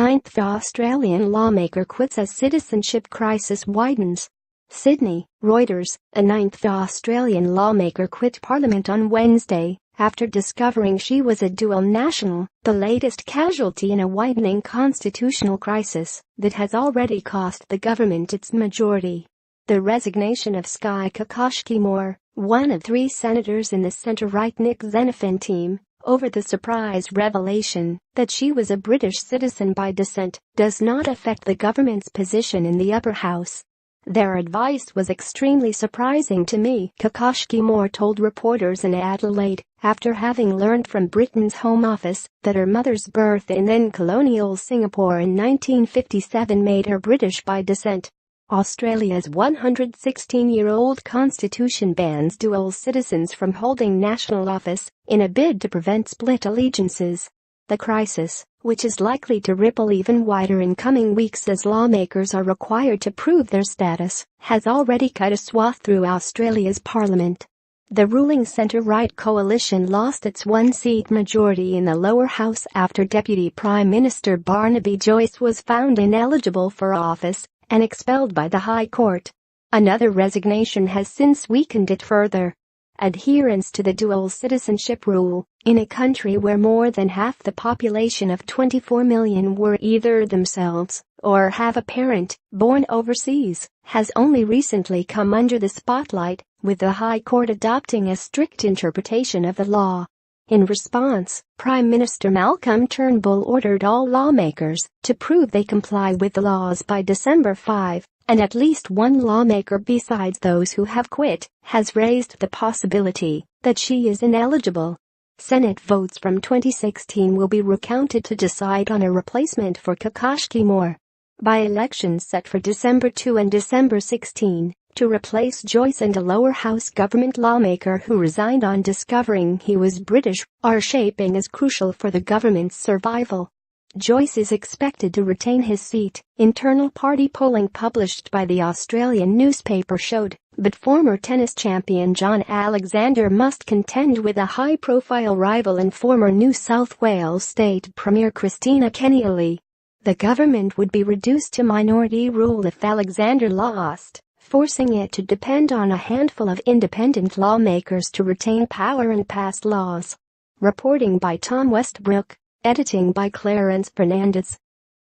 ninth Australian lawmaker quits as citizenship crisis widens. Sydney, Reuters. A ninth Australian lawmaker quit Parliament on Wednesday after discovering she was a dual national, the latest casualty in a widening constitutional crisis that has already cost the government its majority. The resignation of Skye Kakoschke-Moore, one of 3 senators in the centre-right Nick Xenophon Team, over the surprise revelation that she was a British citizen by descent, does not affect the government's position in the upper house. "Their advice was extremely surprising to me," Kakoschke-Moore told reporters in Adelaide, after having learned from Britain's Home Office that her mother's birth in then-colonial Singapore in 1957 made her British by descent. Australia's 116-year-old constitution bans dual citizens from holding national office in a bid to prevent split allegiances. The crisis, which is likely to ripple even wider in coming weeks as lawmakers are required to prove their status, has already cut a swath through Australia's parliament. The ruling centre-right coalition lost its 1-seat majority in the lower house after Deputy Prime Minister Barnaby Joyce was found ineligible for office and expelled by the High Court. Another resignation has since weakened it further. Adherence to the dual citizenship rule, in a country where more than half the population of 24 million were either themselves or have a parent born overseas, has only recently come under the spotlight, with the High Court adopting a strict interpretation of the law. In response, Prime Minister Malcolm Turnbull ordered all lawmakers to prove they comply with the laws by December 5, and at least one lawmaker besides those who have quit has raised the possibility that she is ineligible. Senate votes from 2016 will be recounted to decide on a replacement for Kakoschke-Moore. By-elections set for December 2 and December 16 to replace Joyce and a lower house government lawmaker who resigned on discovering he was British are shaping as crucial for the government's survival. Joyce is expected to retain his seat, internal party polling published by the Australian newspaper showed, but former tennis champion John Alexander must contend with a high-profile rival and former New South Wales State Premier Christina Keneally. The government would be reduced to minority rule if Alexander lost, forcing it to depend on a handful of independent lawmakers to retain power and pass laws. Reporting by Tom Westbrook. Editing by Clarence Fernandez.